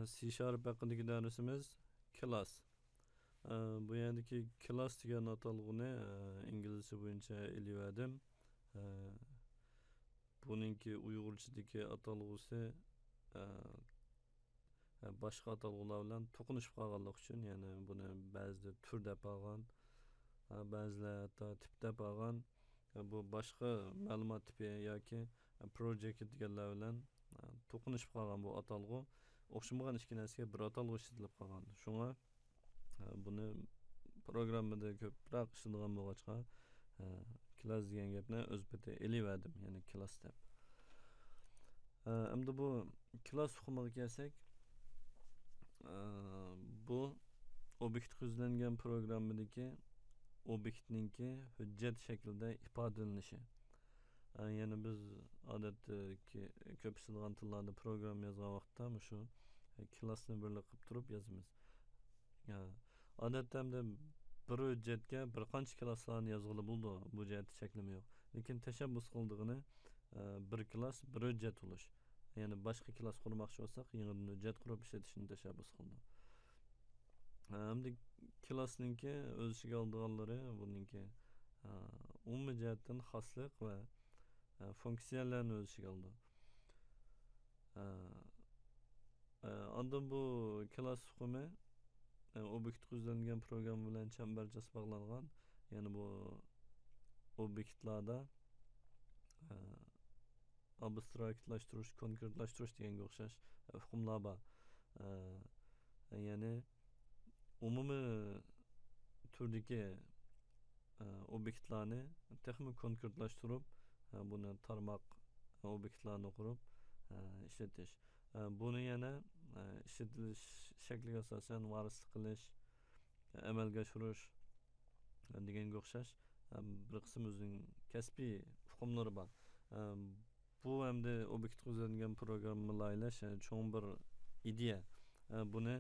C# haqidagi darsimiz class. Bu yerdagi class degan atalg'uni inglizcha bo'yicha eliyverdim. Buningki uyg'urchadagi atalg'usi boshqa atalg'ular bilan to'qnashib qolganlik uchun, ya'ni buni ba'zida tur deb olgan, ba'zilar hatto tip deb olgan. Bu boshqa ma'lumot tipi yoki project deganlar bilan to'qnashib qolgan bu atalg'u. O'xshamagan ikki narsaga bir atalg'u ishlatilib qolgan. Shunga buni programmada ko'proq ishlanadigan bo'lg'achqa class degan gapni o'z beti eliverdim, ya'ni class deb. Endi bu class uqumiga kelsak, bu obyekt ko'zlangan programmadagi obyektninki hujjat shaklida ifodalanishi. Ya'ni biz odatdagi ko'p ishlangan tillarda program yozgan vaqtda shu classni birlik qilib turib yozamiz. Odatda bir hujjatga bir qancha klasslarni yozg'ili bo'ldi, bu jihatda cheklama yo'q. Lekin tashabbus qildig'ini bir klass bir hujjat bo'lish. Ya'ni boshqa klass qurmoqchi bo'lsak, yangidan hujjat qurib ishlatishni tashabbus qildi. Hamda klassninki o'z ichiga oladiganlari buningki umumiy jihatdan xoslik va funksiyalarni o'z ichiga oldi. Ondan bu class uqumi obyekt ko'zlangan program bilan chambarchas bog'langan. Ya'ni bu obyektlarda abstraktlashtirish, konkretlashtirish deganga o'xshash hukmlar bor. Ya'ni umumiy turdagi obyektlarni texnik konkretlashtirib, buni tarmoq obyektlarni qurib ishlatish. Buni yana ishlatilish shakliga asosan varislik qilish, amalga oshirish deganga o'xshash bir qism o'zining kasbiy hukmlari bor. Bu hamda obyekt ko'zlangan programmalar cho'ng bir ideya. Buni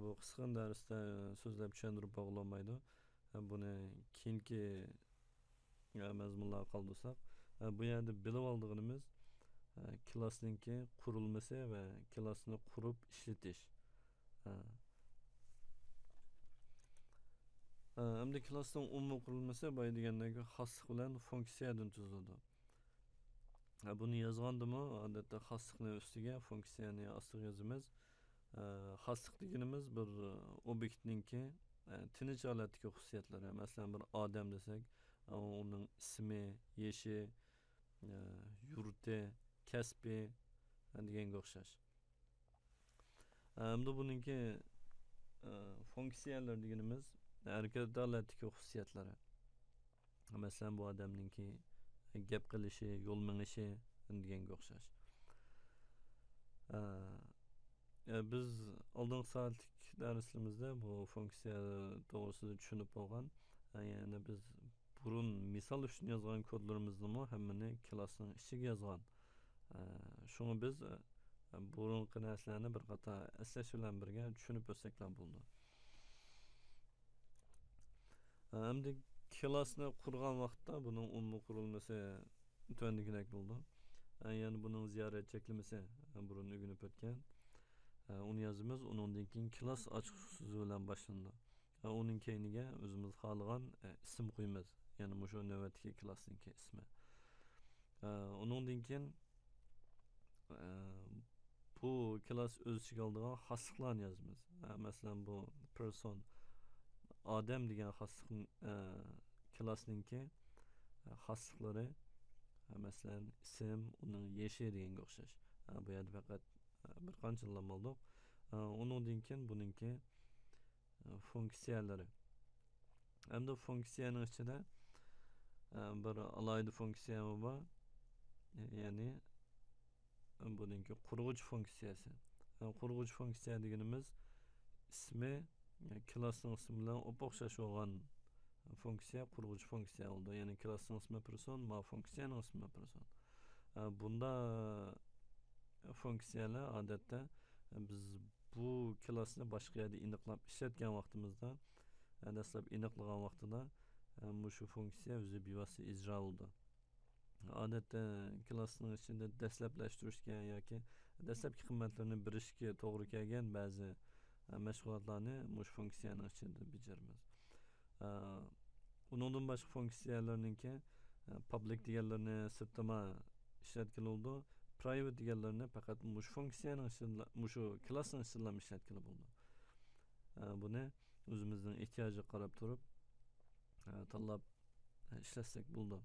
bu qisqa darsda so'zlab tushuntirib bo'lmaydi. Buni keyingi mazmunlarga qoldirsak, bu yerda bilib olganimiz klassninki qurilmasi va klassni qurib ishlatish. Hamda klassning umumiy qurilmasi boya degandagi xoslik bilan funksiyadan tuziladi. Buni yozgandimi, odatda xoslikni ustiga funksiyani ostiga yozamiz. Xoslik deganimiz bir obyektninki tinch holatdagi xususiyatlari. Masalan, bir odam desak, uning ismi, yeshi, yurti, kasbi deganga o'xshash. Hamda buningki funksiyalar deganimiz harakat holatdagi xususiyatlari. Masalan, bu odamninki gap qilishi, yo'l minishi deganga o'xshash. Biz oldingi soatlik darslarimizda bu funksiya to'g'risida tushunib bo'lgan. Ya'ni biz burun misol uchun yozgan kodlarimizni hammani klassning ichiga yozgan. Shuni biz burungi narsalarni bir qator eslash bilan birga tushunib o'tsaklar bo'ldi. Hamda klassni qurgan vaqtda buning umumiy qurilmasi tuandagidek bo'ldi. Ya'ni buning ziyorat cheklamasi burun o'rganib o'tgan. Uni yozamiz, undan keyin klass ochiq so'zi bilan boshlandi. Uning keyiniga o'zimiz xohlagan ism qo'yamiz. Ya'ni shu navbatdagi klassning ismi. Undan keyin bu klass o'z ichiga oladigan xosliklarni yozamiz. Masalan, bu person odam degan xoslik klassninki xosliklari, masalan, ism, uning yeshi deganga o'xshash. Bu yerda faqat bir qanchalar bo'ldi. Undan keyin buningki funksiyalari. Hamda funksiyaning ichida bir alohida funksiya bor. Ya'ni buningki qurg'uchi funksiyasi. Qurg'uchi funksiya deganimiz ismi klassning ismi bilan o'xshash bo'lgan funksiya qurg'uchi funksiya bo'ldi. Ya'ni klassning ismi person, ma funksiyaning ismi person. Bunda funksiyalar odatda biz bu klassni boshqa yerda aniqlab ishlatgan vaqtimizda, dastlab aniqlagan vaqtida shu funksiya o'zi bevosita ijro bo'ldi. Odatda klassning ichida daslablashtirish yoki dastlabki qimmatlarni berishga to'g'ri kelgan ba'zi mashg'ulotlarni mush funksiyaning ichida bajaramiz. Uningdan boshqa funksiyalarningki public deganlarni sirtma ishlatkili private deganlarni faqat mush funksiyaning ichida mushu klassning ichida ishlatkili bo'ldi. Buni o'zimizning ehtiyojiga qarab turib tanlab ishlatsak bo'ldi.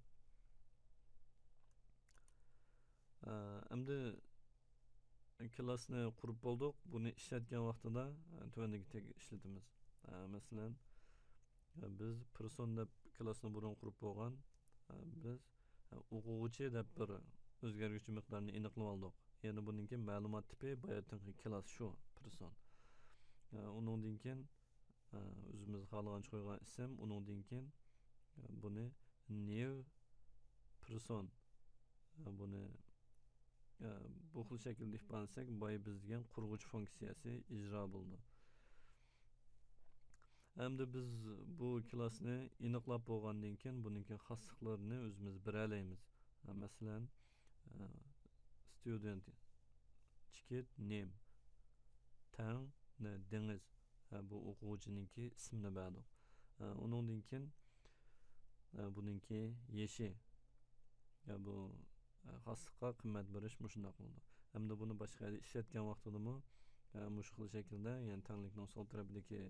Endi klassni qurib bo'ldik. Buni ishlatgan vaqtida tuvandagidek ishlatamiz. Masalan, biz person deb klassni burun qurib bo'lgan, biz o'quvchi deb bir o'zgaruvchi miqdorni aniqlab oldik. Ya'ni buningki ma'lumot tipi boyatingi klass shu person. Uningdan keyin o'zimiz xohlagancha qo'ygan ism, uningdan keyin buni new person buni bu xil shaklda ifodalasak, boya biz degan qurg'uchi funksiyasi ijro bo'ldi. Endi biz bu klassni aniqlab bo'lgandan keyin buningki xosliqlarini o'zimiz bilalaymiz. Masalan, student ticket name tang dengiz bu o'quvchininki ismini berdik. Uningdan keyin buningki yeshi bu xosliqqa qimmat berish mushundoq bo'ldi. Hamda buni boshqa yerda ishlatgan vaqtidami mush xil shaklda, ya'ni tanglikning sol tarafidagi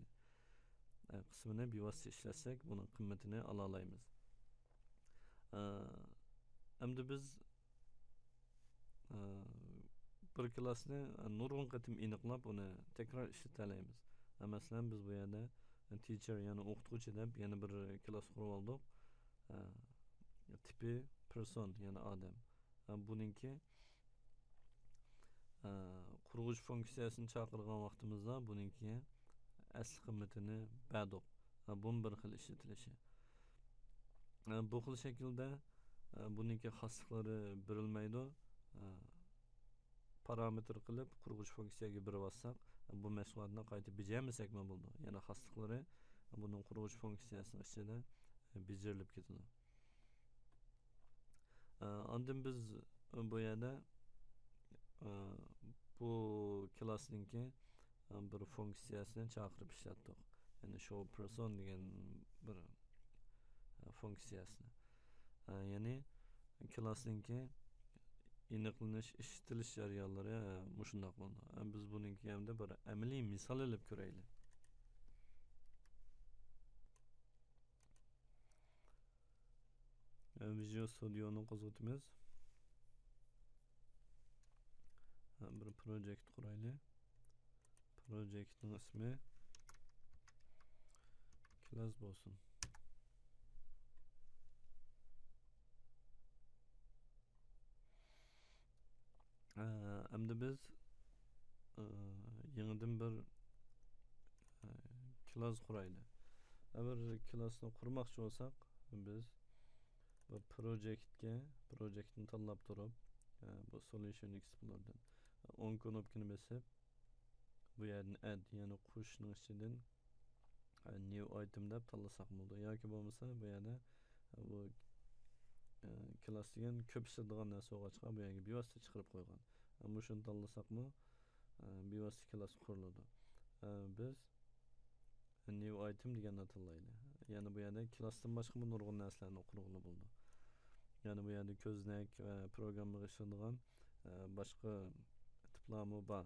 qismini bevosita ishlatsak, buning qimmatini ola olamiz. Endi biz bir klassni nurg'un qatim aniqlab uni takror ishlatalaymiz. Masalan, biz bu yerda teacher ya'ni o'qituvchi deb yana bir klass qurib oldik. Tipi person ya'ni odam. Buningki qurg'uchi funksiyasini chaqirgan vaqtimizda buningki asl qimmatini berdik. Bu bir xil ishlatilishi. Bu xil shaklda buningki xosliqlari berilmaydi. Parametr qilib qurg'uchi funksiyaga berib olsak, bu mashg'ulotni qayta bajarmasak ham bo'ldi. Yana xosliqlari buning qurg'uchi funksiyasining ichida bajarilib ketadi. Ondan biz bu yerda bu klassningki bir funksiyasini chaqirib ishlatdik. Ya'ni show person degan bir funksiyasini. Ya'ni klassningki aniqlanish, eshitilish jarayonlari mushundoq bo'ldi. Biz buningki hamda bir amaliy misol olib ko'raylik. Visual Studio'ni qo'zg'atamiz. Bir project quraylik. Projectning ismi class bo'lsin. Endi biz yangidan bir class quraylik. Agar klassni qurmoqchi bo'lsak, biz bu projectni tanlab turib, bu Solution Explorer'dan 10 knopkani bosib, bu yerdan add ya'ni qo'shishning ichidan new item deb tanlasak bo'ldi. Yoki bo'lmasa bu yerda bu klass degan ko'p ishlatadigan narsa bo'lg'achqa bu yerga bevosita chiqarib qo'ygan. Ammo shuni tanlasakmi bevosita klass quriladi. Biz new item deganni tanlaylik. Ya'ni bu yerda klassdan boshqa nurg'un narsalarni qurg'ili bo'ldi. Ya'ni bu yerda ko'znak va programmaga ishlanadigan boshqa tiplarmi bor.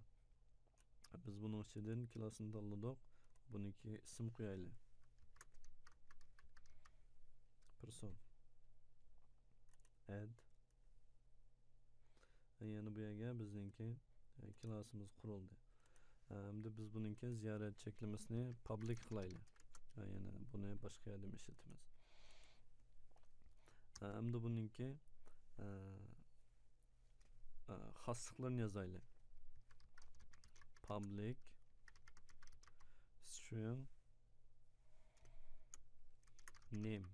Biz buning ichidan klassni tanladik. Buniki ism qo'yaylik. Person. Add. Yana bu yerga bizningki klassimiz qurildi. Endi biz buningki ziyorat cheklamasini public qilaylik. Yana buni boshqa yerda ishlatamiz. Endi buningki xosliqlarini yozaylik. Public string name.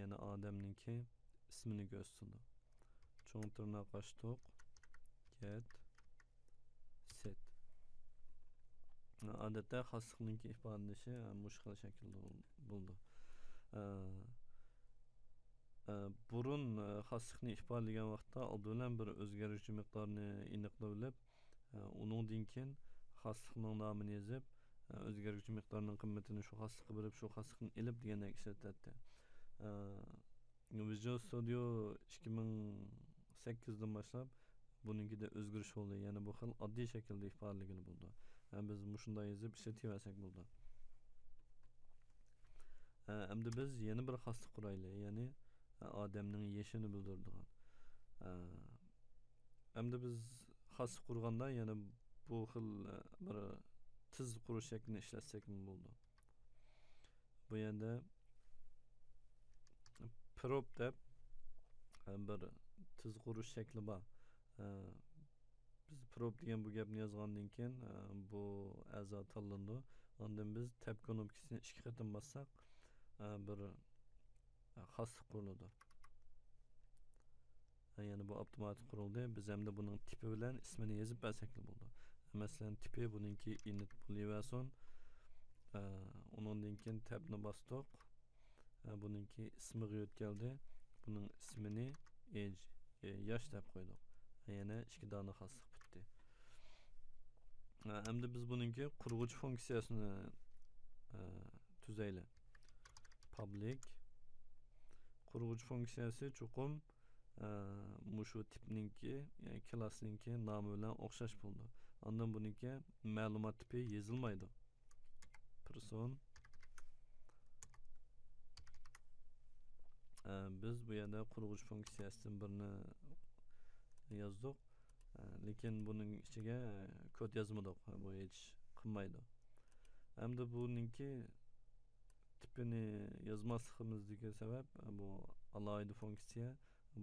Yana odamningki ismini ko'rsatdi. Cho'ng tirnoq ochdik. Get set. Odatda xosliqningki ifodalashi mushkil shaklda bo'ldi. Burun xosliqni ifodalagan vaqtda oldindan bir o'zgaruvchi miqdorni aniqlab olib, Uningdan keyin xoslikning nomini yozib, o'zgaruvchi miqdorning qimmatini shu xoslikqa berib, shu xoslikni ilib degandek ishlatadi. Visual Studio 2008dan boshlab buningida o'zgarish bo'ldi. Ya'ni bu xil oddiy shaklda ifodalagani bo'ldi. Biz shunday yozib ishlataversak bo'ldi. Endi biz yana bir xoslik quraylik, ya'ni odamning yeshini bildiradigan. Endi biz xoslik qurganda yana bu xil bir tiz qurish shaklini ishlatsak bo'ldi. Bu yerda prop deb bir tiz qurish shakli bor. Biz prop degan bu gapni yozgandan keyin bu a'zo tanlandi. Ondan biz tab knopkasini 2 qatim bossak bir xoslik quriladi. Yani bu avtomatik qurildi. Biz hamda buning tipi bilan ismini yozib bersak bo'ldi. Masalan, tipi buningki init bo'laversin. Undan keyin tabni bosdik. Buningki ismiga o'tkaldi. Buning ismini age, yosh deb qo'ydik. Yana 2 dona xoslik bitdi. Hamda biz buningki qurg'uchi funksiyasini tuzaylik. Public qurg'uchi funksiyasi chuqum mushu tipninki, yani klassninki nomi bilan o'xshash bo'ldi. Ondan buningki ma'lumot tipi yozilmaydi. Person biz bu yerda qurg'uchi funksiyasidan birini yozdik. Lekin buning ichiga kod yozmadik. Bu hech qilmaydi. Hamda buningki tipini yozmasligimizdagi sabab bu alohida funksiya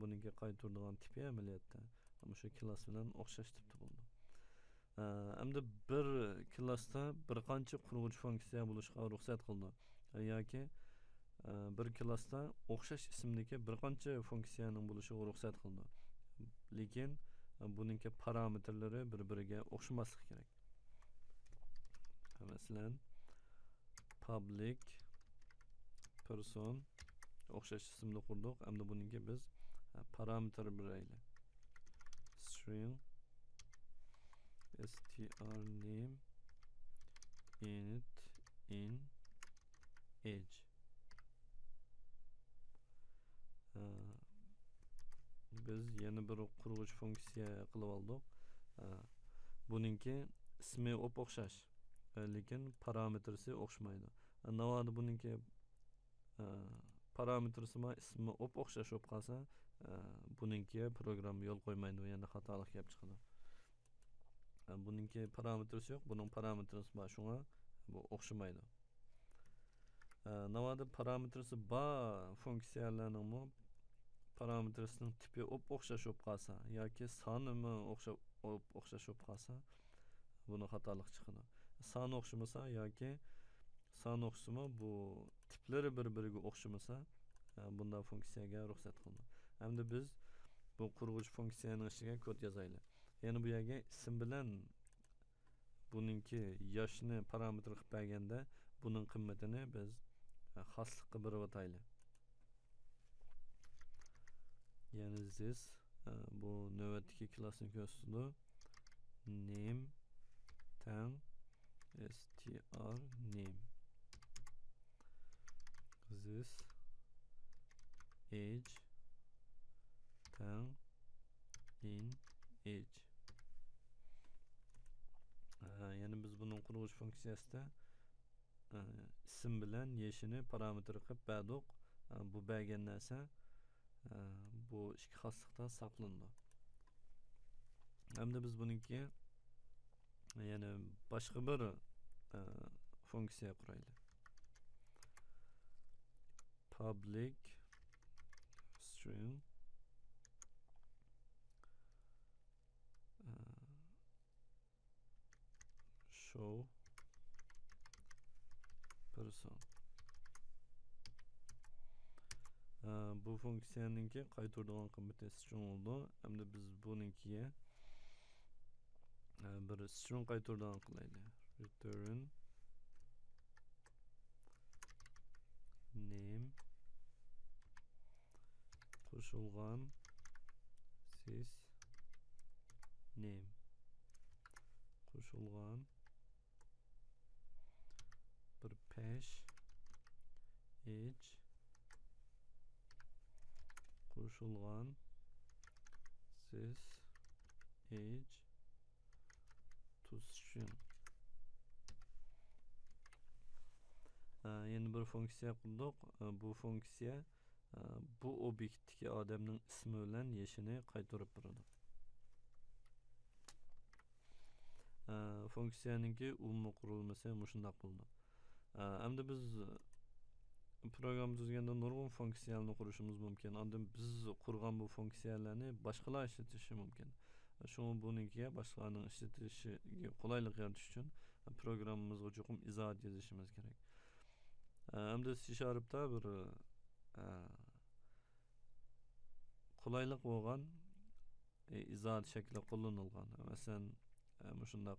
buningga qaytaradigan tipi amaliyotda o'sha klass bilan o'xshash tipda bo'ldi. Hamda bir klassda bir qancha qurg'uchi funksiya bo'lishga ruxsat qildi. Yoki bir klassda o'xshash ismdagi bir qancha funksiyaning bo'lishiga ruxsat qildi. Lekin buningki parametrlari bir-biriga o'xshamasligi kerak. Masalan, public person o'xshash ismni qurdik. Hamda buningga biz parametr beraylik. String strname init in age. Biz yana bir qurg'uchi funksiya qilib oldik. Buningki ismi o'xshash, lekin parametrisi o'xshamaydi. Navoda buningki parametrisi ma ismi o'xshash bo'lib qolsa, buningki program yo'l qo'ymaydi, yana xatolik kelib chiqadi. Buningki parametrisi yo'q, buning parametrisi bor, shunga bu o'xshamaydi. Navoda parametrisi bor funksiyalarning parametrisining tipi o'xshash bo'lib qolsa yoki sonimi o'xshash bo'lib qolsa, buni xatolik chiqadi. Son o'xshamasa yoki son o'xshama bu tiplari bir-biriga o'xshamasa, bunday funksiyaga ruxsat qildi. Hamda biz bu qurg'uchi funksiyaning ichiga kod yozaylik. Ya'ni bu yerga ism bilan buningki yoshni parametr qilib berganda, buning qimmatini biz xoslikqa berib o'taylik. Yani this bu navbatdagi klassni ko'rsatadi. Name tang str name. This age tang in age. Yani biz bunun qurg'uchi funksiyasida ism bilan yeshini parametr qilib berdik. Bu bergan narsa bu ikki xoslikda saqlandi. Hamda biz buningki yana boshqa bir funksiya quraylik. Public string show person. Bu funksiyaningki qaytaradigan qimmati string bo'ldi. Hamda biz buningkiga bir string qaytaradigan qilaylik. Return name qo'shilgan sys name. qo'shilgan bir pesh ich qo'shilgan siz ich tutishun. Yeni bir funksiya qurdik. Bu funksiya bu obyektdagi odamning ismi bilan yeshini qaytarib beradi. Funksiyaningki umumiy qurilmasi shunday bo'ldi. Endi biz program tuzganda nurg'un funksiyalarni qurishimiz mumkin. Ondan biz qurgan bu funksiyalarni boshqalar ishlatishi mumkin. Shunga buningga boshqalarning ishlatishiga qulaylik yaratish uchun programmamizga chuqur izohat yozishimiz kerak. Endi C#da bir qulaylik bo'lgan izohat shakli qo'llanilgan. Masalan, shunday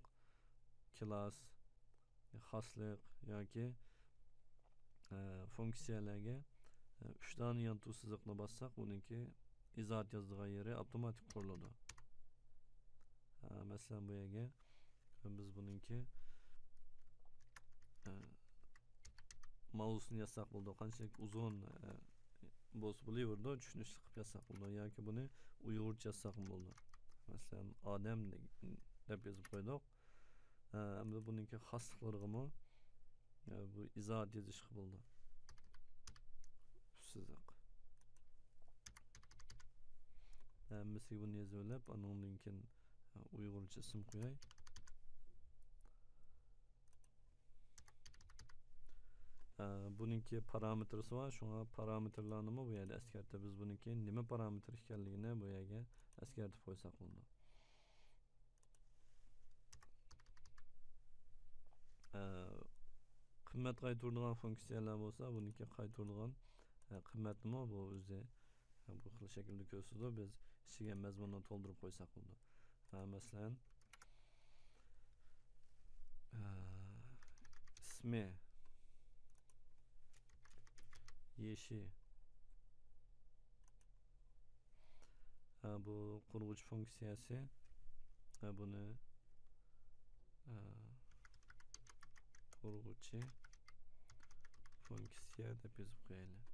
class, xoslik yoki funksiyalarga 3 dona yantu siziqni bossak, uningki izohat yozadigan yeri avtomatik quriladi. Masalan, bu yerga biz buningki mavzusini yazsak bo'ldi. Qanchalik uzun bo'lsa bo'laverdi, tushunishli qilib yazsak bo'ldi yoki buni uyg'urcha yazsak bo'ldi. Masalan, odam deb yozib qo'ydik. Endi buningki xosliklariga bu izohat yozish bo'ldi. Siziq. Mesela bunu yazıp onun linkin Uygurca isim koyay. Bununki parametresi var. Şuna parametrlarını mı bu yerda eskertib biz bununki nima parametr ekanligini bu yerga eskertib qo'ysak bo'ldi. Qimmat qaytaradigan funksiyalar bo'lsa, buniki qaytaradigan qimmatni bu o'zi bu xil shaklda ko'rsatadi. Biz ichiga mazmunni to'ldirib qo'ysak bo'ldi. Masalan, ismi yeshi bu qurg'uchi funksiyasi buni qurg'uchi funksiya deb yozib qo'yaylik.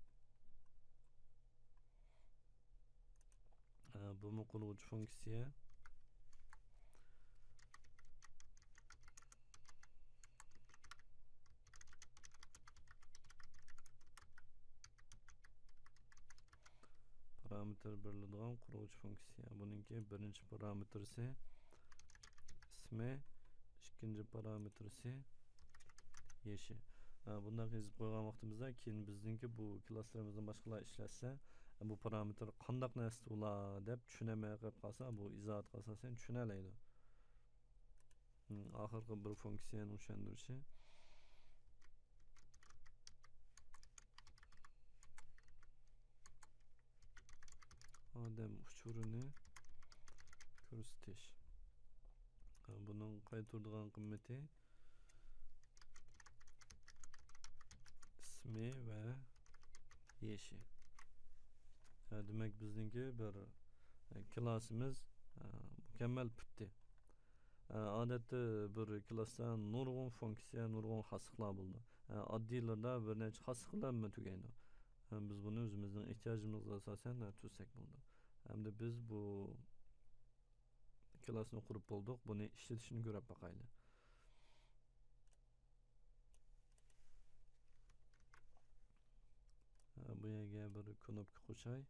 Bu qurg'uchi funksiya parametr beriladigan quruvchi funksiya. Buningki birinchi parametrisi ismi, ikkinchi parametrisi yeshi. Bundan yozib qo'ygan vaqtimizda keyin bizningki bu klasslarimizdan boshqalar ishlatsa, bu parametr qanday narsa bo'lar deb tushunamay qolsa, bu izohat qilsa sen tushunalaydi. Oxirgi bir funksiyani tushundirishi odam uchurini ko'rsatish. Buning qaytaradigan qimmati ismi va yeshi. Demak bizningki bir klassimiz mukammal bitdi. Odatda bir klassdan nurg'un funksiya, nurg'un xosliklar bo'ldi. Oddiylarda bir necha xosliklar tugaydi. Biz buni o'zimizning ehtiyojimizga asosan tuzsak bo'ldi. Hamda biz bu klassni qurib bo'ldik. Buni ishlatishini ko'rib boqaylik. Bu yerga bir knopka qo'shay.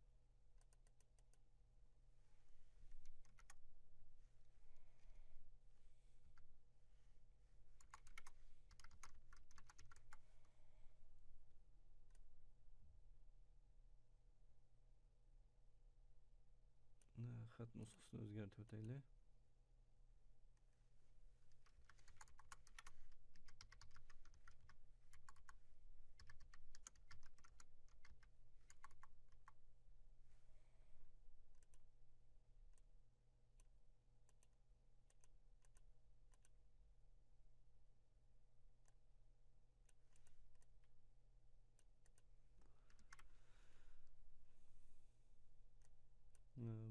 Xat nusxasini o'zgartirib o'taylik.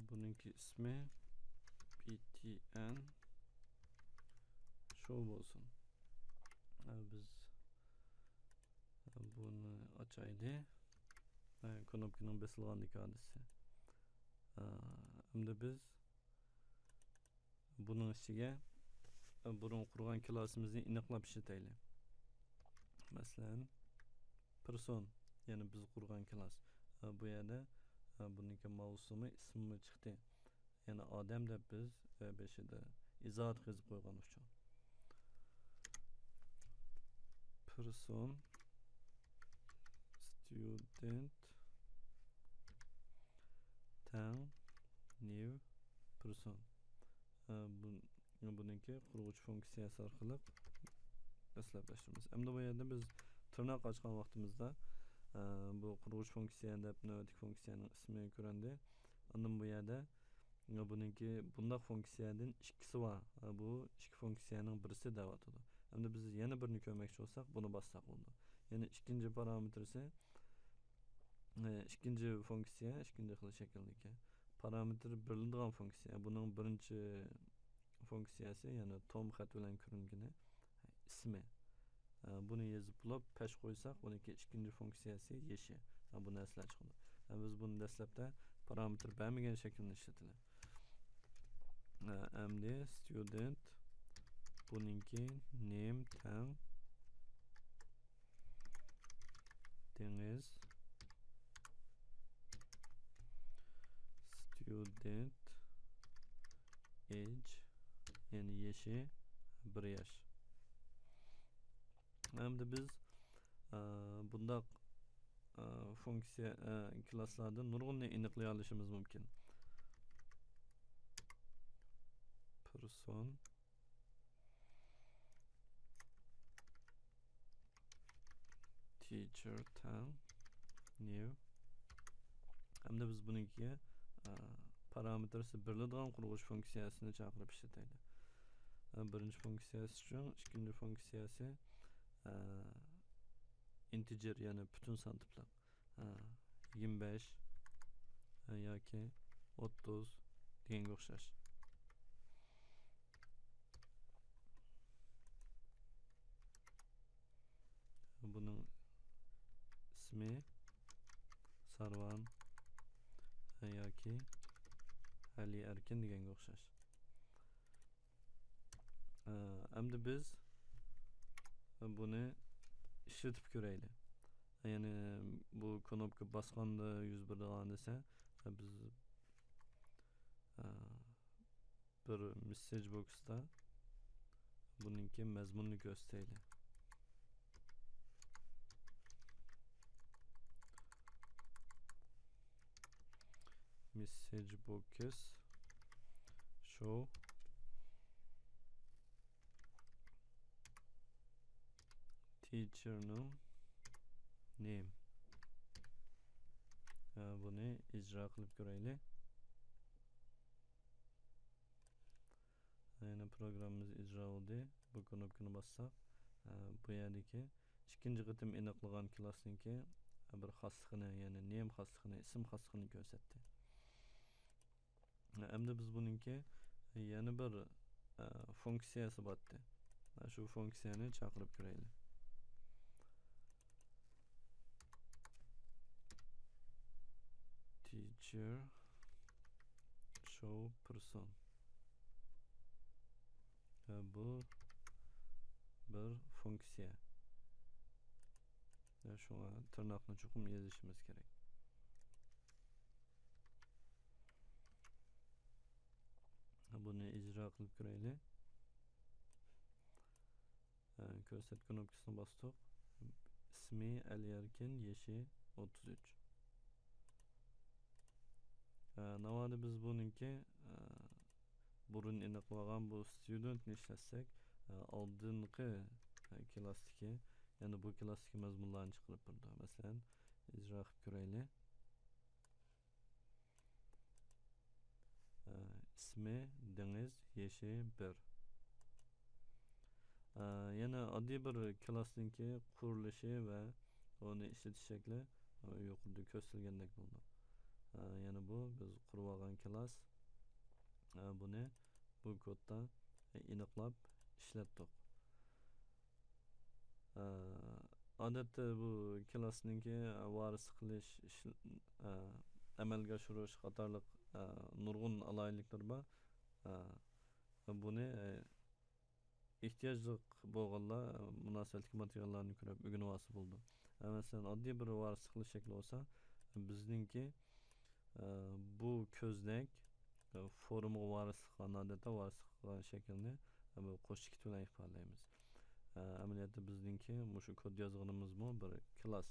Bununki ismi ptn show bo'lsin. Biz buni ochaylik. Knopkaning bosilganlik hodisi. Endi biz buning ichiga burun qurgan klassimizni aniqlab ishlataylik. Masalan, person, ya'ni biz qurgan klass. Bu yerda buniki mavsumi ismi chiqdi. Ya'ni odam deb biz beshida izohat qilib qo'ygan uchun. Person student tang new person. Buniki quruvchi funksiyasi orqali dastlablaştiramiz. Endi bu yerda biz tirnoq ochgan vaqtimizda bu quruvchi funksiya deb navbatdagi funksiyaning ismini ko'rindi. Undan bu yerda buniki bundaq funksiyadan ikkisi var. Bu ikki funksiyaning birisi deb atadi. Endi biz yana birini ko'rmoqchi bo'lsak, buni bossak bo'ladi. Ya'ni ikkinchi parametrisi ikkinchi funksiya, ikkinchi xil shakldagi parametr beriladigan funksiya. Buning birinchi funksiyasi, ya'ni tom xat bilan ko'ringani ismi. Buni yozib bo'lib pesh qo'ysak, buniki ikkinchi funksiyasi yeshi. Buni eslatib chiqadi. Biz buni dastlabda parametr bermagan shaklda ishlatamiz. Endi student buniki name tang dengiz student age, yani yeshi 1 yosh. Endi biz bundaq funksiya klasslarda nurg'unni aniqlay olishimiz mumkin. Person teacher tang new. Endi biz bunikiga parametrsi beriladigan quruvchi funksiyasini chaqirib ishlataylik. Birinchi funksiyasi uchun ikkinchi funksiyasi integer, ya'ni butun son tiplab 25 yoki 30 deganga o'xshash. Buning ismi Sarvan yoki Ali Erkin deganga o'xshash. Endi biz buni ishlatib ko'raylik. Ya'ni bu knopka bosganda yuz beradigan desa, biz bir message boxda buningki mazmunni ko'rsataylik. Message box show teacher name. Buni ijro qilib ko'raylik. Ya'ni programmamiz ijro bo'ldi. Bu knopkani bossak, bu yerdagi ikkinchi qitim aniqlagan klassniki bir xosligini, ya'ni name xosligini, ism xosligini ko'rsatdi. Endi biz buningki yana bir funksiyasi botdi. Shu funksiyani chaqirib ko'raylik. Teacher show person. Bu bir funksiya. Shunga tirnoqni chuqur yozishimiz kerak. Buni ijro qilib ko'raylik. Ko'rsat knopkasini bosdik. Ismi Ali Erkin, yeshi 33. Navada biz buningki burun aniqlagan bu studentni ishlatsak, oldingi klassdagi, ya'ni bu klassdagi mazmunlarni chiqarib turdi. Masalan, ijro qilib ko'raylik. Ismi Dengiz, yeshi 1. Yana oddiy bir klassniki qurilishi va uni ishlatish shakli yuqorida ko'rsatilgandek bo'ldi. Yana bu biz qurib olgan klass. Buni bu kodda aniqlab ishlatdik. Odatda bu klassniki varis qilish amalga oshirish qatorliq nurg'un alayliklar bor. Buni ehtiyojli bo'lganlar munosabatli materiallarni ko'rib o'rganib olsa bo'ldi. Masalan, oddiy bir varis qilish shakli bo'lsa, bizningki bu ko'znak forma varislikqa odatda varislikqa shaklni bu qo'shik bilan ifodalaymiz. Amaliyotda bizningki mushu kod yozganimizmi bir klass.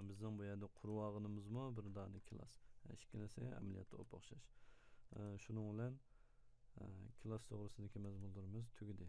Bizning bu yerda qurib bir dona klass. Ikkalasi amaliyotda o'xshash. Shuning bilan klass to'g'risidagi mazmunlarimiz tugadi.